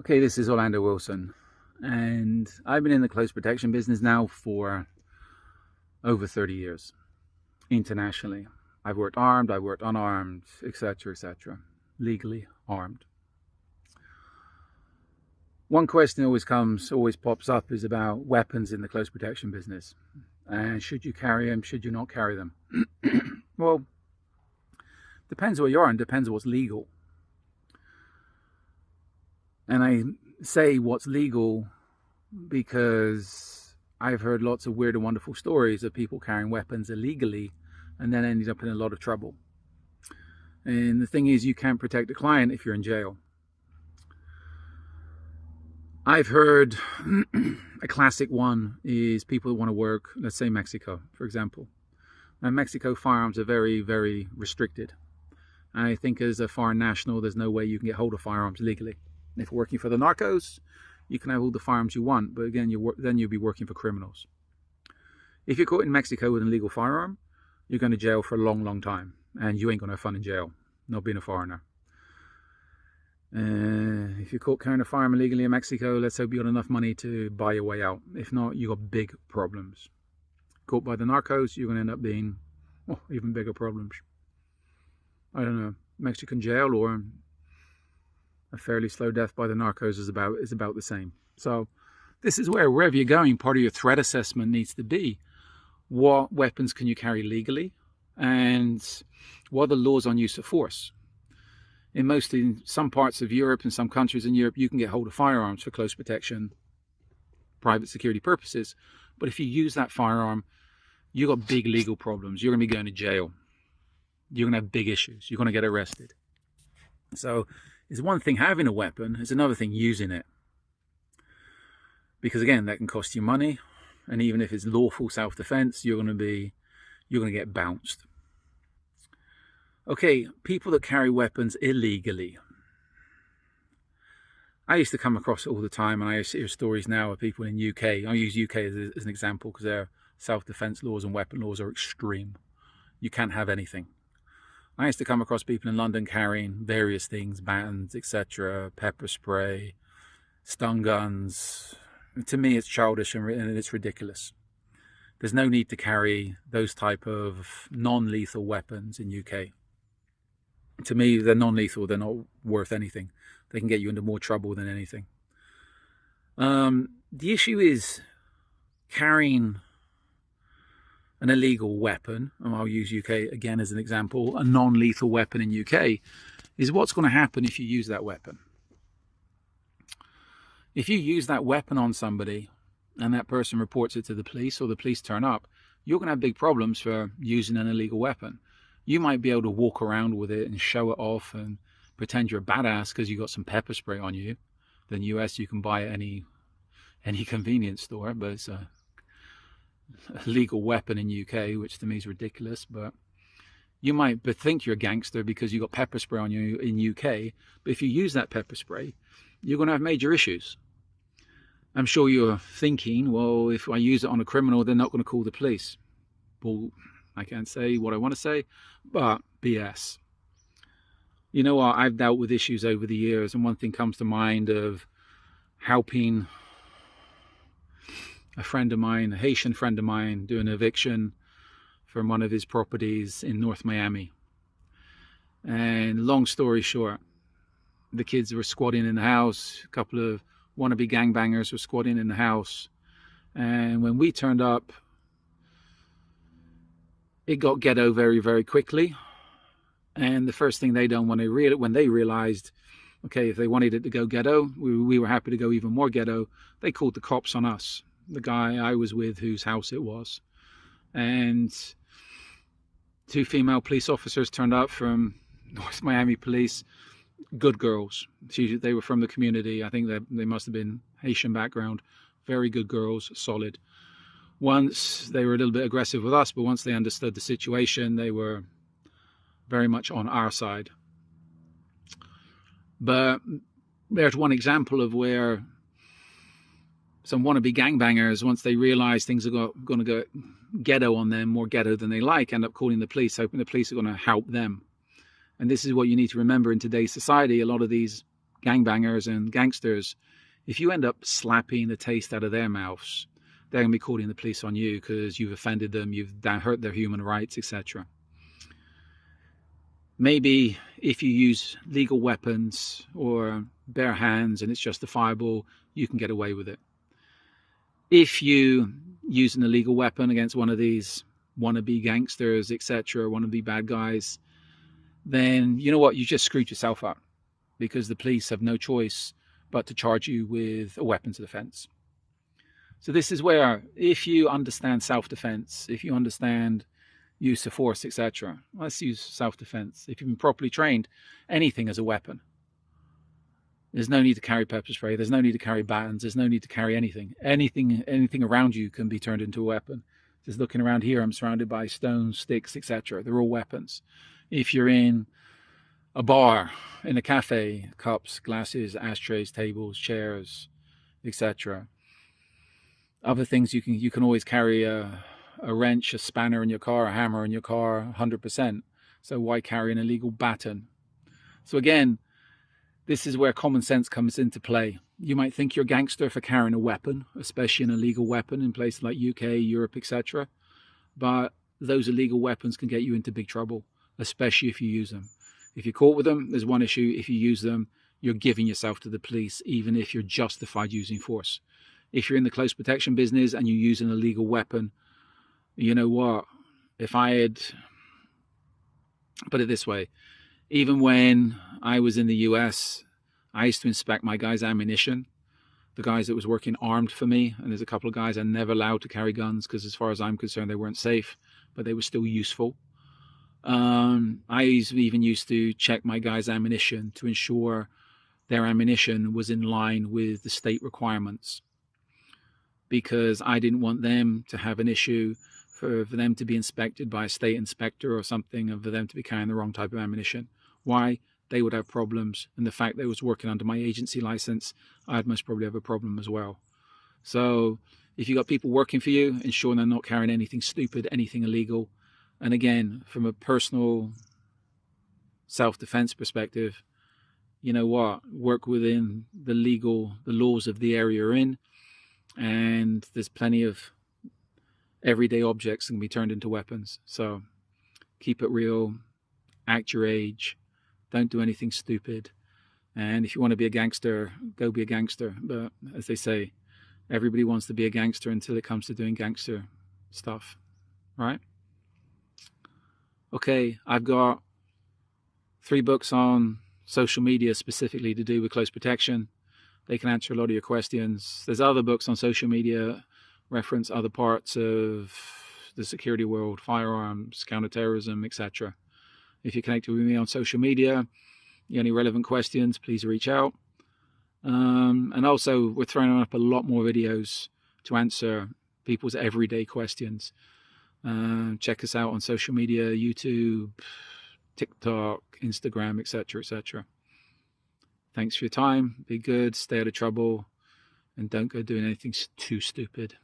Okay, this is Orlando Wilson, and I've been in the close protection business now for over 30 years, internationally. I've worked armed, I've worked unarmed, etc., legally armed. One question always pops up is about weapons in the close protection business. And should you carry them, should you not carry them? Well, depends where you are and depends what's legal. And I say what's legal because I've heard lots of weird and wonderful stories of people carrying weapons illegally and then ending up in a lot of trouble. And the thing is, you can't protect a client if you're in jail. I've heard a classic one is people that want to work, let's say Mexico, for example. Now, Mexico firearms are very, very restricted. I think as a foreign national, there's no way you can get hold of firearms legally. If you're working for the narcos, you can have all the firearms you want, but again, then you'll be working for criminals. If you're caught in Mexico with an illegal firearm, you're going to jail for a long, long time, and you ain't going to have fun in jail, not being a foreigner. If you're caught carrying a firearm illegally in Mexico, let's hope you got enough money to buy your way out. If not, you got big problems. Caught by the narcos, you're going to end up being even bigger problems. I don't know, Mexican jail or a fairly slow death by the narcos is about the same. So this is where, wherever you're going, part of your threat assessment needs to be what weapons can you carry legally and what are the laws on use of force. In some parts of Europe and some countries in Europe, you can get hold of firearms for close protection, private security purposes. But if you use that firearm, you got big legal problems. You're going to be going to jail. You're going to have big issues. You're going to get arrested. So it's one thing having a weapon, it's another thing using it. Because again, that can cost you money. And even if it's lawful self-defense, you're going to get bounced. Okay, people that carry weapons illegally. I used to come across it all the time, and I hear stories now of people in UK. I use UK as an example because their self-defense laws and weapon laws are extreme. You can't have anything. I used to come across people in London carrying various things, batons, etc., pepper spray, stun guns. To me, it's childish and it's ridiculous. There's no need to carry those type of non-lethal weapons in UK. To me, they're non-lethal. They're not worth anything. They can get you into more trouble than anything. The issue is carrying an illegal weapon, and I'll use UK again as an example, a non-lethal weapon in UK, is what's going to happen if you use that weapon. If you use that weapon on somebody and that person reports it to the police or the police turn up, you're going to have big problems for using an illegal weapon. You might be able to walk around with it and show it off and pretend you're a badass because you got some pepper spray on you. In the US, you can buy it at any convenience store, but it's a legal weapon in UK, which to me is ridiculous. But you might think you're a gangster because you got pepper spray on you in UK, but if you use that pepper spray, you're going to have major issues. I'm sure you're thinking, well, if I use it on a criminal, they're not going to call the police. Well, I can't say what I want to say, but BS. You know what? I've dealt with issues over the years, and one thing comes to mind of helping a friend of mine, a Haitian friend of mine, do an eviction from one of his properties in North Miami. And long story short, the kids were squatting in the house. A couple of wannabe gangbangers were squatting in the house. And when we turned up, it got ghetto very, very quickly. And the first thing they done when they realized, okay, if they wanted it to go ghetto, we were happy to go even more ghetto, they called the cops on us, the guy I was with whose house it was. And 2 female police officers turned up from North Miami Police, good girls. They were from the community. I think they must have been Haitian background. Very good girls, solid. Once they were a little bit aggressive with us, but once they understood the situation, they were very much on our side. But there's one example of where some wannabe gangbangers, once they realize things are going to go ghetto on them, more ghetto than they like, end up calling the police, hoping the police are going to help them. And this is what you need to remember in today's society. A lot of these gangbangers and gangsters, if you end up slapping the taste out of their mouths, they're going to be calling the police on you because you've offended them, you've hurt their human rights, etc. Maybe if you use legal weapons or bare hands and it's justifiable, you can get away with it. If you use an illegal weapon against one of these wannabe gangsters, etc., wannabe bad guys, then you know what? You just screwed yourself up, because the police have no choice but to charge you with a weapons of defense. So this is where, if you understand self-defense, if you understand use of force, etc., let's use self-defense. If you've been properly trained, anything is a weapon. There's no need to carry pepper spray. There's no need to carry batons. There's no need to carry anything. Anything around you can be turned into a weapon. Just looking around here, I'm surrounded by stones, sticks, etc. They're all weapons. If you're in a bar, in a cafe, cups, glasses, ashtrays, tables, chairs, etc. Other things you can always carry a wrench, a spanner in your car, a hammer in your car, 100%. So why carry an illegal baton? So again, this is where common sense comes into play. You might think you're a gangster for carrying a weapon, especially an illegal weapon in places like UK, Europe, etc. But those illegal weapons can get you into big trouble, especially if you use them. If you're caught with them, there's one issue. If you use them, you're giving yourself to the police, even if you're justified using force. If you're in the close protection business and you use an illegal weapon, you know what? If I had, put it this way, even when I was in the US, I used to inspect my guys' ammunition, the guys that was working armed for me. And there's a couple of guys I never allowed to carry guns because as far as I'm concerned, they weren't safe, but they were still useful. I even used to check my guys' ammunition to ensure their ammunition was in line with the state requirements, because I didn't want them to have an issue for them to be inspected by a state inspector or something, and for them to be carrying the wrong type of ammunition. Why? They would have problems, and the fact that I was working under my agency license, I'd most probably have a problem as well. So if you've got people working for you, ensure they're not carrying anything stupid, anything illegal. And again, from a personal self-defense perspective, you know what? Work within the laws of the area you're in, and there's plenty of everyday objects that can be turned into weapons. So keep it real, act your age, don't do anything stupid. And if you want to be a gangster, go be a gangster. But as they say, everybody wants to be a gangster until it comes to doing gangster stuff, right? Okay, I've got 3 books on social media specifically to do with close protection. They can answer a lot of your questions. There's other books on social media, reference other parts of the security world, firearms, counterterrorism, etc. If you're connected with me on social media, you have any relevant questions, please reach out. And also, we're throwing up a lot more videos to answer people's everyday questions. Check us out on social media, YouTube, TikTok, Instagram, etc., etc. Thanks for your time. Be good, stay out of trouble, and don't go doing anything too stupid.